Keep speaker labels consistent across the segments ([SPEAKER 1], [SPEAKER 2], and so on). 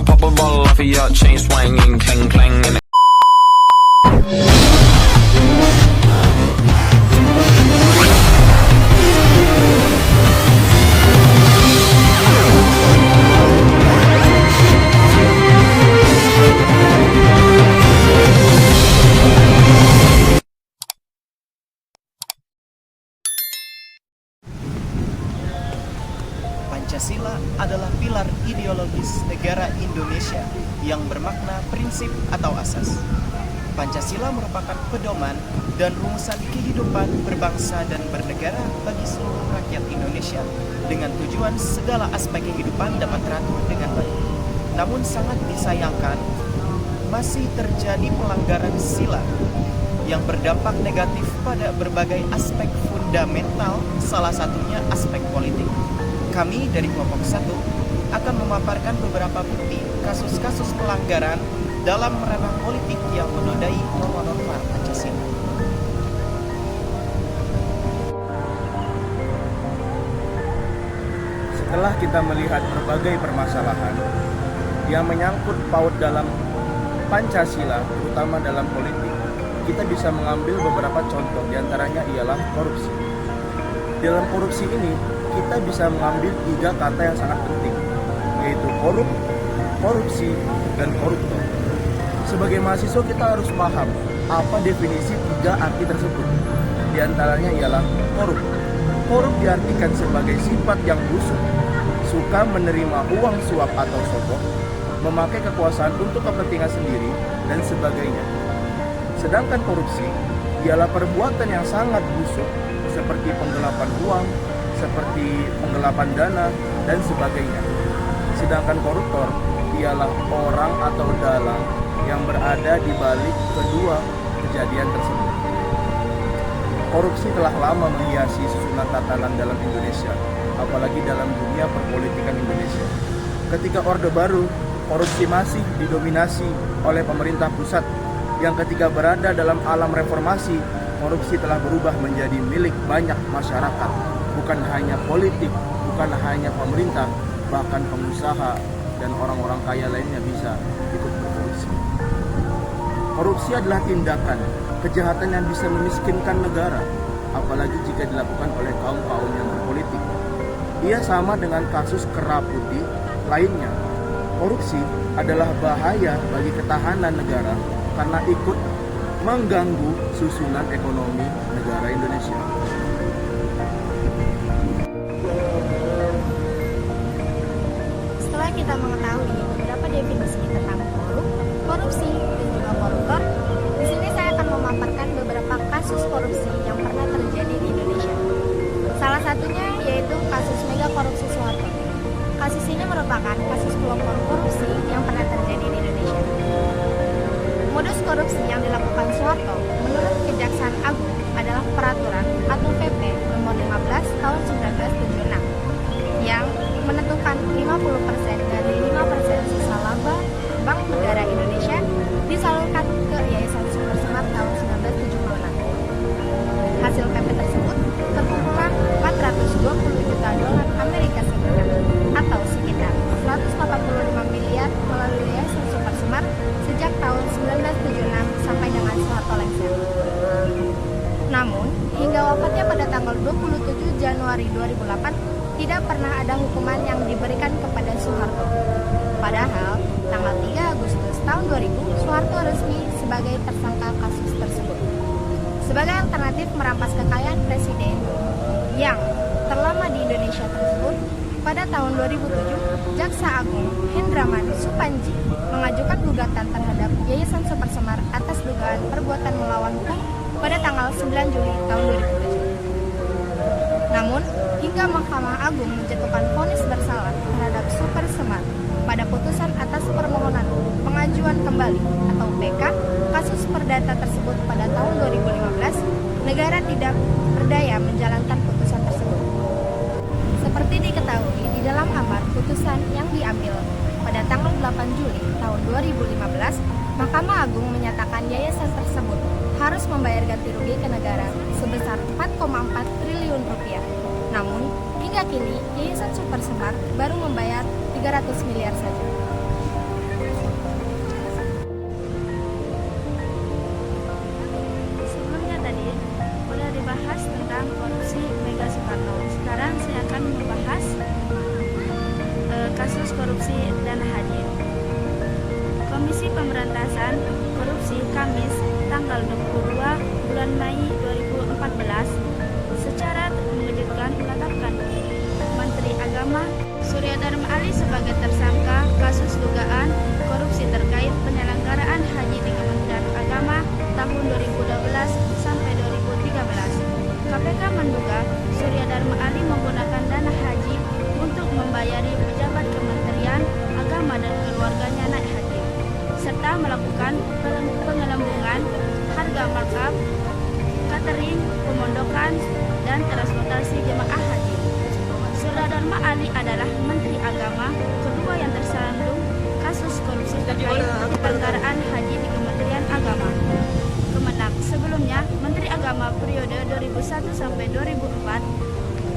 [SPEAKER 1] wanna pop a bottle off of your chain swinging, clang clang.
[SPEAKER 2] Pancasila adalah pilar ideologis negara Indonesia yang bermakna prinsip atau asas. Pancasila merupakan pedoman dan rumusan kehidupan berbangsa dan bernegara bagi seluruh rakyat Indonesia dengan tujuan segala aspek kehidupan dapat teratur dengan baik. Namun sangat disayangkan, masih terjadi pelanggaran sila yang berdampak negatif pada berbagai aspek fundamental, salah satunya aspek politik. Kami dari kelompok 1 akan memaparkan beberapa bukti kasus-kasus pelanggaran dalam ranah politik yang menodai norma-norma Pancasila.
[SPEAKER 3] Setelah kita melihat berbagai permasalahan yang menyangkut paut dalam Pancasila, terutama dalam politik, kita bisa mengambil beberapa contoh, diantaranya ialah korupsi. Dalam korupsi ini, kita bisa mengambil 3 kata yang sangat penting, yaitu korup, korupsi, dan koruptor. Sebagai mahasiswa kita harus paham apa definisi 3 arti tersebut. Di antaranya ialah korup. Korup diartikan sebagai sifat yang busuk, suka menerima uang suap atau sogok, memakai kekuasaan untuk kepentingan sendiri, dan sebagainya. Sedangkan korupsi ialah perbuatan yang sangat busuk, seperti penggelapan uang, seperti penggelapan dana, dan sebagainya. Sedangkan koruptor ialah orang atau dalang yang berada di balik kedua kejadian tersebut. Korupsi telah lama menghiasi susunan tatanan dalam Indonesia, apalagi dalam dunia perpolitikan Indonesia. Ketika Orde Baru, korupsi masih didominasi oleh pemerintah pusat, yang ketika berada dalam alam reformasi, korupsi telah berubah menjadi milik banyak masyarakat. Bukan hanya politik, bukan hanya pemerintah, bahkan pengusaha dan orang-orang kaya lainnya bisa ikut berkorupsi. Korupsi adalah tindakan kejahatan yang bisa memiskinkan negara, apalagi jika dilakukan oleh kaum-kaum yang berpolitik. Ia sama dengan kasus kera putih lainnya. Korupsi adalah bahaya bagi ketahanan negara karena ikut mengganggu susunan ekonomi negara Indonesia.
[SPEAKER 4] Setelah kita mengetahui beberapa definisi tentang korup, korupsi, dan juga koruptor, di sini saya akan memaparkan beberapa kasus korupsi yang pernah terjadi di Indonesia. Salah satunya yaitu kasus mega korupsi Soeharto. Kasus ini merupakan kasus pelopor korupsi yang pernah terjadi di Indonesia. Modus korupsi yang dilakukan Soeharto menurut Kejaksaan Agung adalah peraturan atau PP nomor 15 tahun 1976 yang menentukan 50% dari 5% sisa laba Bank Negara Indonesia disalurkan ke Yayasan Super Semar tahun 1976. Hasil PP tersebut terkumpulan 420 juta dolar Amerika Serikat atau sekitar 185 miliar melalui Yayasan Super Semar sejak tahun 1976 sampai dengan Soeharto lengser. Namun, hingga wafatnya pada tanggal 27 Januari 2008, tidak pernah ada hukuman yang diberikan kepada Soeharto. Padahal, tanggal 3 Agustus tahun 2000, Soeharto resmi sebagai tersangka kasus tersebut. Sebagai alternatif merampas kekayaan presiden yang terlama di Indonesia tersebut, pada tahun 2007, Jaksa Agung Hendraman Supanji mengajukan gugatan terhadap Yayasan Super Semar atas dugaan perbuatan melawan hukum pada tanggal 9 Juli tahun 2007. Namun, hingga Mahkamah Agung menjatuhkan vonis bersalah terhadap Super Semar pada putusan atas permohonan pengajuan kembali atau PK kasus perdata tersebut pada tahun 2015, negara tidak berdaya menjalankan putusan tersebut. Seperti diketahui di dalam amar putusan yang diambil pada tanggal 8 Juli tahun 2015, Mahkamah Agung menyatakan yayasan tersebut harus membayar ganti rugi ke negara sebesar 4,4 triliun rupiah. Namun, hingga kini Yayasan Super Semar baru membayar 300 miliar saja.
[SPEAKER 5] Pemberantasan Korupsi Kamis tanggal 22 bulan Mei 2014 secara mengejutkan menetapkan Menteri Agama Surya Dharma Ali sebagai tersangka kasus dugaan korupsi terkait penyelenggaraan haji di Kementerian Agama tahun 2012 sampai 2013. KPK menduga Surya Dharma Ali menggunakan dana haji untuk membayari pejabat Kementerian Agama dan keluarganya naik haji, serta melakukan pengelambungan harga markup, catering, pemondokan, dan transportasi jemaah haji. Surya Dharma Ali adalah Menteri Agama kedua yang tersandung kasus korupsi terkait penyelenggaraan haji di Kementerian Agama. Kemenak. Sebelumnya, Menteri Agama periode 2001 sampai 2004,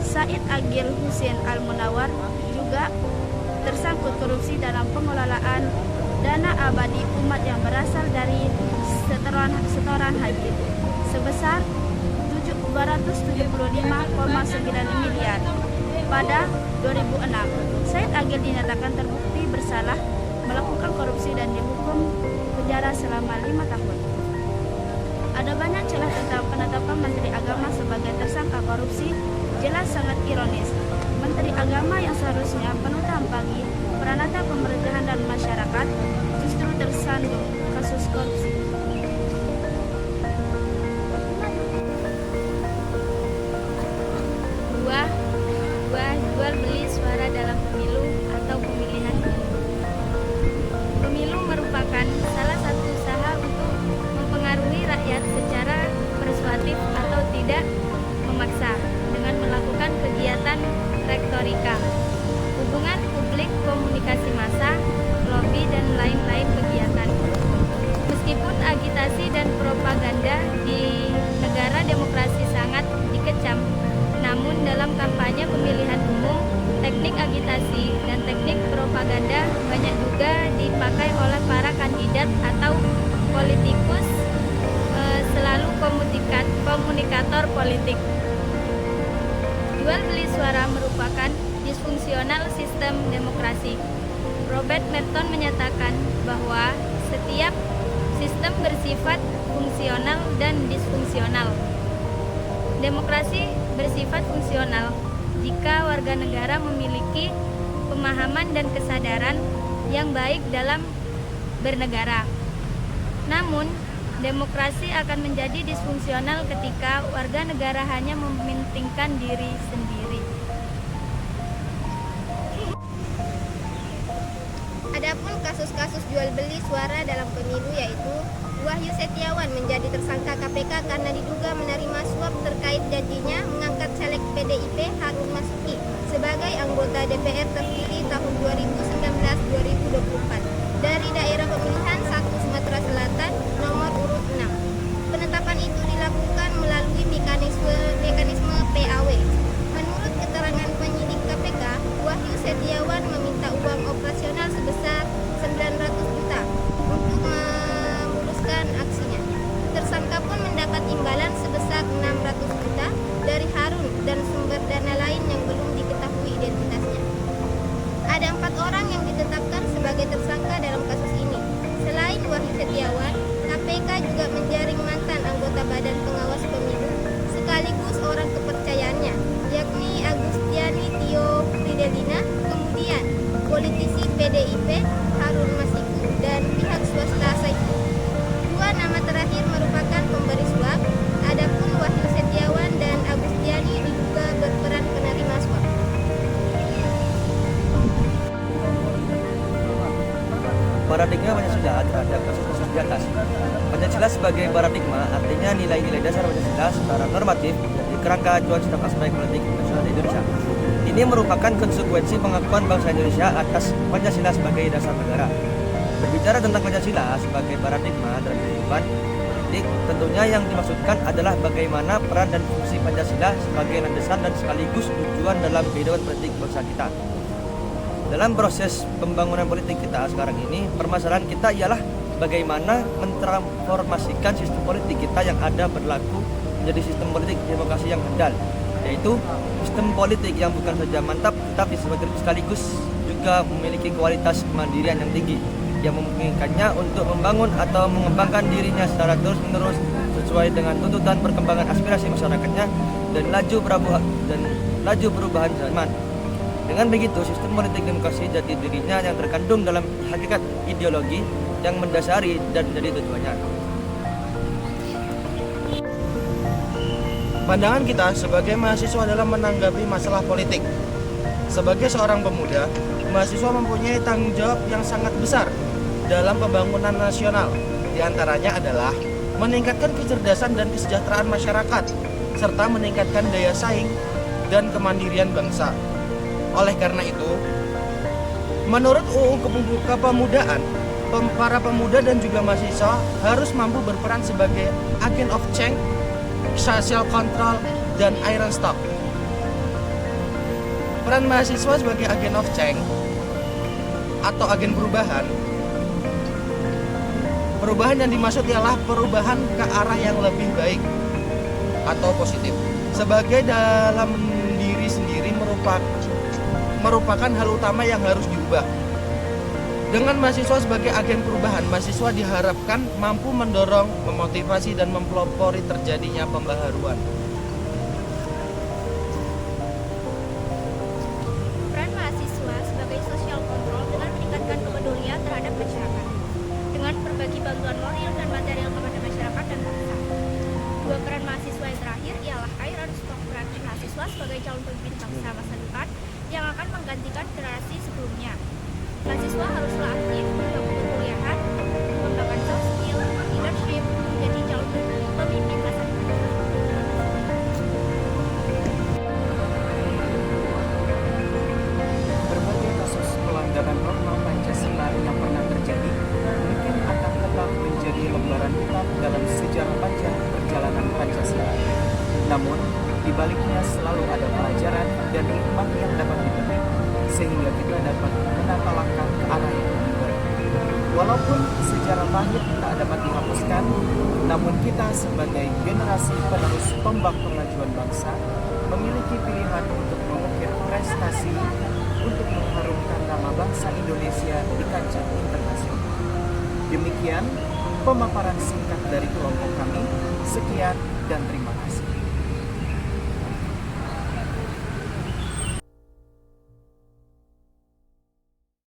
[SPEAKER 5] Said Agil Hussein Al-Munawar juga tersangkut korupsi dalam pengelolaan dana abadi umat yang berasal dari setoran haji sebesar 275,9 miliar pada 2006. Said Agil dinyatakan terbukti bersalah melakukan korupsi dan dihukum penjara selama 5 tahun. Ada banyak celah tentang penetapan Menteri Agama sebagai tersangka korupsi, jelas sangat ironis. Menteri Agama yang seharusnya penuh bagi peranata pemerintahan dan masyarakat justru tersandung kasus korupsi. Jual beli suara dalam pemilu atau pemilihan umum. Pemilu merupakan salah satu usaha untuk mempengaruhi rakyat secara persuasif atau tidak memaksa dengan melakukan kegiatan retorika, hubungan publik, komunikasi massa, lobby, dan lain-lain kegiatan. Meskipun agitasi dan propaganda di negara demokrasi sangat dikecam, namun dalam kampanye pemilihan umum, teknik agitasi dan teknik propaganda banyak juga dipakai oleh para kandidat atau politikus selalu komunikator politik. Jual beli suara merupakan disfungsional sistem demokrasi. Robert Merton menyatakan bahwa setiap sistem bersifat fungsional dan disfungsional. Demokrasi bersifat fungsional jika warga negara memiliki pemahaman dan kesadaran yang baik dalam bernegara. Namun, demokrasi akan menjadi disfungsional ketika warga negara hanya mementingkan diri sendiri.
[SPEAKER 4] Adapun kasus-kasus jual beli suara dalam pemilu yaitu Wahyu Setiawan menjadi tersangka KPK karena diduga menerima suap terkait janjinya mengangkat caleg PDIP Harun Masuki sebagai anggota DPR terpilih tahun 2019-2024 dari daerah pemilihan 1 Sumatera Selatan nomor urut 6. Penetapan itu dilakukan melalui mekanisme PAW. Menurut keterangan penyidik KPK, Wahyu Setiawan meminta uang operasional sebesar 900 juta untuk memuluskan aksinya. Tersangka pun mendapat imbalan sebesar 600 juta dari Harun dan sumber dana lain yang belum diketahui identitasnya. Ada 4 orang yang ditetapkan sebagai tersangka dalam kasus ini. Selain Wahyu Setiawan, KPK juga menjaring mantan anggota Badan Pengawas Pemilu sekaligus orang kepercayaannya, yakni Agustiani Tio Fridelina, kemudian politisi PDIP Harun Masiku dan pihak swasta Saifu. 2 nama terakhir merupakan pemberi suap, adapun Wahyu Setiawan dan Agustiani diduga berperan penerima suap.
[SPEAKER 6] Paradigma Pancasila terhadap kasus-kasus di atas. Pancasila sebagai paradigma artinya nilai-nilai dasar Pancasila secara normatif menjadi kerangka acuan setiap aspek politik nasional di Indonesia. Ini merupakan konsekuensi pengakuan bangsa Indonesia atas Pancasila sebagai dasar negara. Berbicara tentang Pancasila sebagai paradigma dalam kehidupan politik, tentunya yang dimaksudkan adalah bagaimana peran dan fungsi Pancasila sebagai landasan dan sekaligus tujuan dalam kehidupan politik bangsa kita. Dalam proses pembangunan politik kita sekarang ini, permasalahan kita ialah bagaimana mentransformasikan sistem politik kita yang ada berlaku menjadi sistem politik demokrasi yang handal, yaitu sistem politik yang bukan saja mantap tetapi sekaligus juga memiliki kualitas kemandirian yang tinggi. yang memungkinkannya untuk membangun atau mengembangkan dirinya secara terus-menerus sesuai dengan tuntutan perkembangan aspirasi masyarakatnya dan laju perubahan zaman. Dengan begitu, sistem politik demokrasi jati dirinya yang terkandung dalam hakikat ideologi yang mendasari dan menjadi tujuannya.
[SPEAKER 2] Pandangan kita sebagai mahasiswa dalam menanggapi masalah politik. Sebagai seorang pemuda, mahasiswa mempunyai tanggung jawab yang sangat besar dalam pembangunan nasional. Di antaranya adalah meningkatkan kecerdasan dan kesejahteraan masyarakat, serta meningkatkan daya saing dan kemandirian bangsa. Oleh karena itu, menurut UU Kepemudaan, para pemuda dan juga mahasiswa harus mampu berperan sebagai agent of change, social control, dan iron stock. Peran mahasiswa sebagai agent of change atau agen perubahan yang dimaksud ialah perubahan ke arah yang lebih baik atau positif. Sebagai dalam diri sendiri merupakan hal utama yang harus diubah. Dengan mahasiswa sebagai agen perubahan, mahasiswa diharapkan mampu mendorong, memotivasi, dan mempelopori terjadinya pembaharuan.
[SPEAKER 4] Peran mahasiswa sebagai social control dengan meningkatkan kepedulian terhadap masyarakat dengan berbagi bantuan moral dan material kepada masyarakat dan bangsa. Dua peran mahasiswa yang terakhir ialah iron stock, peran mahasiswa sebagai calon pemimpin bangsa masa depan yang akan menggantikan generasi sebelumnya. Mahasiswa haruslah aktif dalam perkuliahan, mengembangkan soft skill, leadership, menjadi calon pemimpin masa depan.
[SPEAKER 2] Berbagai kasus pelanggaran norma Pancasila yang pernah terjadi mungkin akan tetap menjadi lembaran hitam dalam sejarah panjang perjalanan Pancasila. Namun, di baliknya selalu ada pelajaran dan hikmah yang dapat dipetik sehingga kita dapat menata langkah ke arah yang lebih baik. Walaupun sejarah pahit tak dapat dihapuskan, namun kita sebagai generasi penerus tombak kemajuan bangsa memiliki pilihan untuk mengukir prestasi untuk mengharumkan nama bangsa Indonesia di kancah internasional. Demikian pemaparan singkat dari kelompok kami. Sekian dan terima kasih.